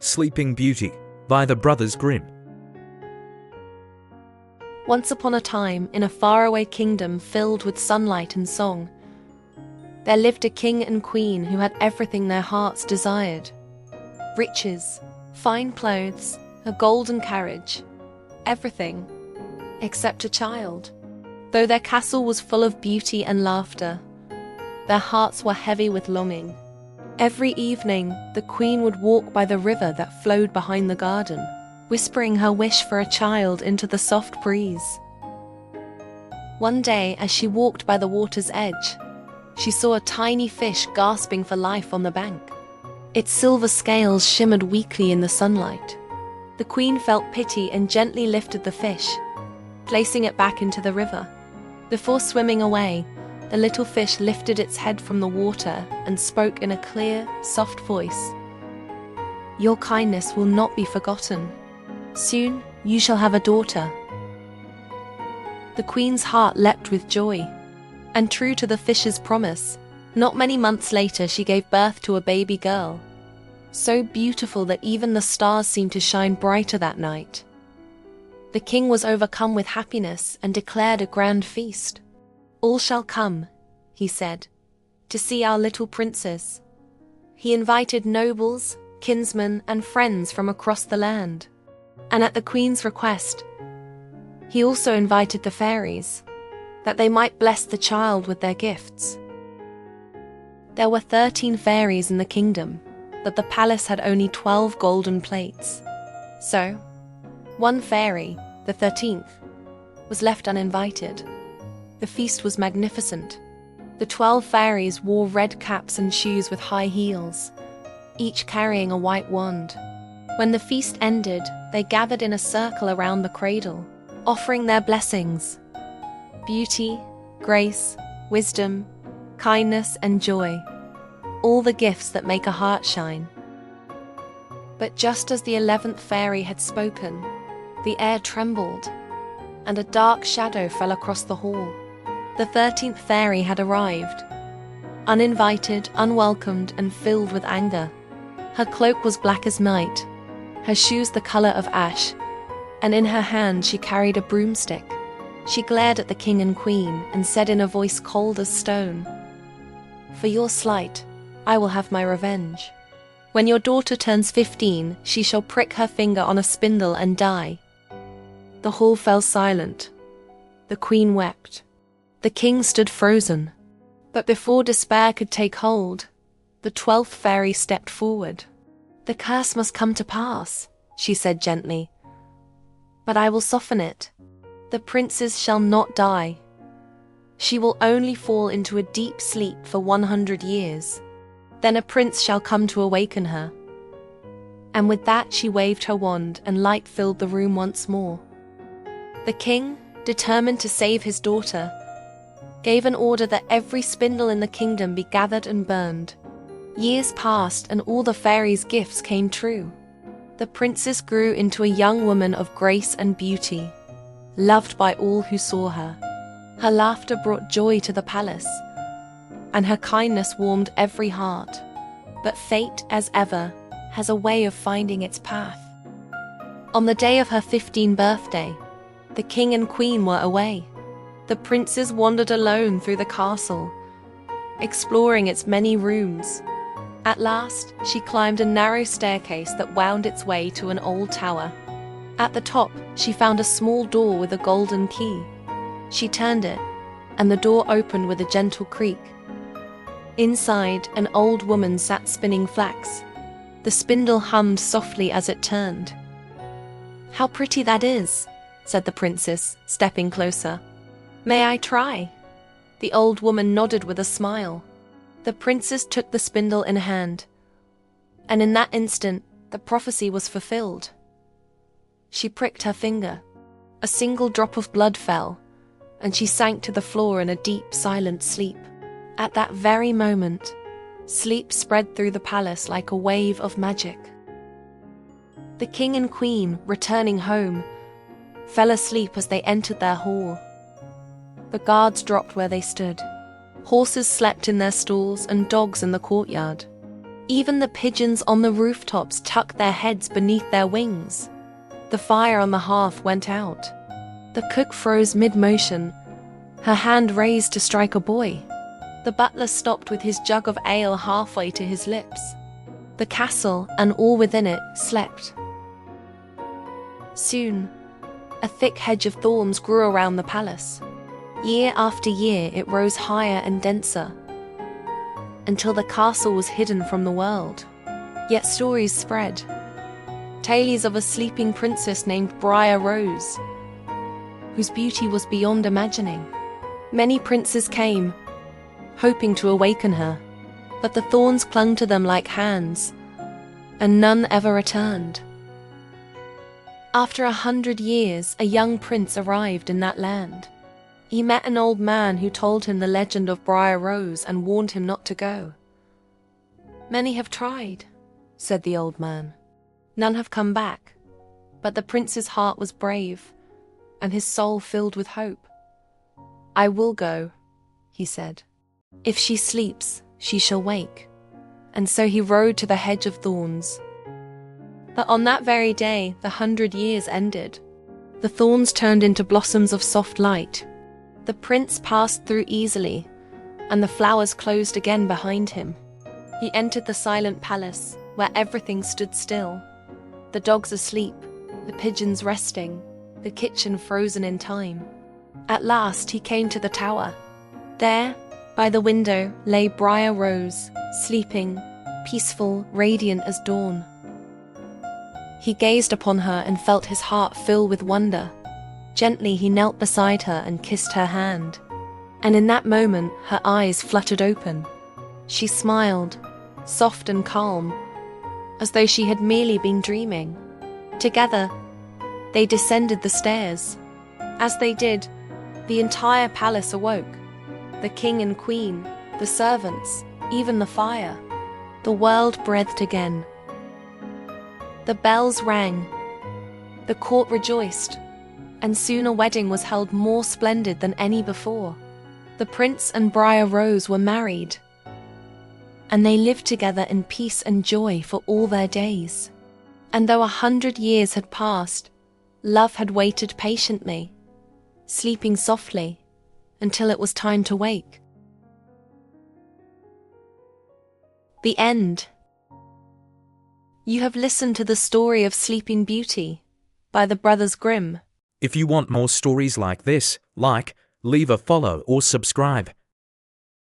Sleeping Beauty by the Brothers Grimm. Once upon a time, in a faraway kingdom filled with sunlight and song, there lived a king and queen who had everything their hearts desired. Riches, fine clothes, a golden carriage, everything, except a child. Though their castle was full of beauty and laughter, their hearts were heavy with longing. Every evening, the queen would walk by the river that flowed behind the garden, whispering her wish for a child into the soft breeze. One day, as she walked by the water's edge, she saw a tiny fish gasping for life on the bank. Its silver scales shimmered weakly in the sunlight. The queen felt pity and gently lifted the fish, placing it back into the river. Before swimming away, the little fish lifted its head from the water and spoke in a clear, soft voice. "Your kindness will not be forgotten. Soon you shall have a daughter." The queen's heart leapt with joy, and true to the fish's promise, not many months later she gave birth to a baby girl, so beautiful that even the stars seemed to shine brighter that night. The king was overcome with happiness and declared a grand feast. "All shall come," he said, "to see our little princess." He invited nobles, kinsmen, and friends from across the land. And at the queen's request, he also invited the fairies, that they might bless the child with their gifts. There were 13 fairies in the kingdom, but the palace had only 12 golden plates. So, one fairy, the 13th, was left uninvited. The feast was magnificent. The 12 fairies wore red caps and shoes with high heels, each carrying a white wand. When the feast ended, they gathered in a circle around the cradle, offering their blessings: beauty, grace, wisdom, kindness, and joy, all the gifts that make a heart shine. But just as the 11th fairy had spoken, the air trembled, and a dark shadow fell across the hall. The 13th fairy had arrived, uninvited, unwelcomed, and filled with anger. Her cloak was black as night, her shoes the color of ash, and in her hand she carried a broomstick. She glared at the king and queen and said in a voice cold as stone, "For your slight, I will have my revenge. When your daughter turns 15, she shall prick her finger on a spindle and die." The hall fell silent. The queen wept. The king stood frozen. But before despair could take hold, the 12th fairy stepped forward. "The curse must come to pass," she said gently, "but I will soften it. The princess shall not die. She will only fall into a deep sleep for 100 years. Then a prince shall come to awaken her." And with that she waved her wand and light filled the room once more. The king, determined to save his daughter, gave an order that every spindle in the kingdom be gathered and burned. Years passed and all the fairies' gifts came true. The princess grew into a young woman of grace and beauty, loved by all who saw her. Her laughter brought joy to the palace, and her kindness warmed every heart. But fate, as ever, has a way of finding its path. On the day of her 15th birthday, the king and queen were away. The princess wandered alone through the castle, exploring its many rooms. At last, she climbed a narrow staircase that wound its way to an old tower. At the top, she found a small door with a golden key. She turned it, and the door opened with a gentle creak. Inside, an old woman sat spinning flax. The spindle hummed softly as it turned. "How pretty that is," said the princess, stepping closer. "May I try?" The old woman nodded with a smile. The princess took the spindle in hand, and in that instant, the prophecy was fulfilled. She pricked her finger. A single drop of blood fell, and she sank to the floor in a deep, silent sleep. At that very moment, sleep spread through the palace like a wave of magic. The king and queen, returning home, fell asleep as they entered their hall. The guards dropped where they stood. Horses slept in their stalls and dogs in the courtyard. Even the pigeons on the rooftops tucked their heads beneath their wings. The fire on the hearth went out. The cook froze mid-motion, her hand raised to strike a boy. The butler stopped with his jug of ale halfway to his lips. The castle, and all within it, slept. Soon, a thick hedge of thorns grew around the palace. Year after year, it rose higher and denser, until the castle was hidden from the world. Yet stories spread. Tales of a sleeping princess named Briar Rose, whose beauty was beyond imagining. Many princes came, hoping to awaken her, but the thorns clung to them like hands, and none ever returned. After 100 years, a young prince arrived in that land. He met an old man who told him the legend of Briar Rose and warned him not to go. "Many have tried," said the old man. "None have come back." But the prince's heart was brave, and his soul filled with hope. "I will go," he said. "If she sleeps, she shall wake." And so he rode to the hedge of thorns. But on that very day, the 100 years ended. The thorns turned into blossoms of soft light. The prince passed through easily, and the flowers closed again behind him. He entered the silent palace, where everything stood still. The dogs asleep, the pigeons resting, the kitchen frozen in time. At last he came to the tower. There, by the window, lay Briar Rose, sleeping, peaceful, radiant as dawn. He gazed upon her and felt his heart fill with wonder. Gently he knelt beside her and kissed her hand. And in that moment, her eyes fluttered open. She smiled, soft and calm, as though she had merely been dreaming. Together, they descended the stairs. As they did, the entire palace awoke. The king and queen, the servants, even the fire. The world breathed again. The bells rang. The court rejoiced, and soon a wedding was held more splendid than any before. The prince and Briar Rose were married, and they lived together in peace and joy for all their days. And though 100 years had passed, love had waited patiently, sleeping softly, until it was time to wake. The end. You have listened to the story of Sleeping Beauty by the Brothers Grimm. If you want more stories like this, leave a follow or subscribe.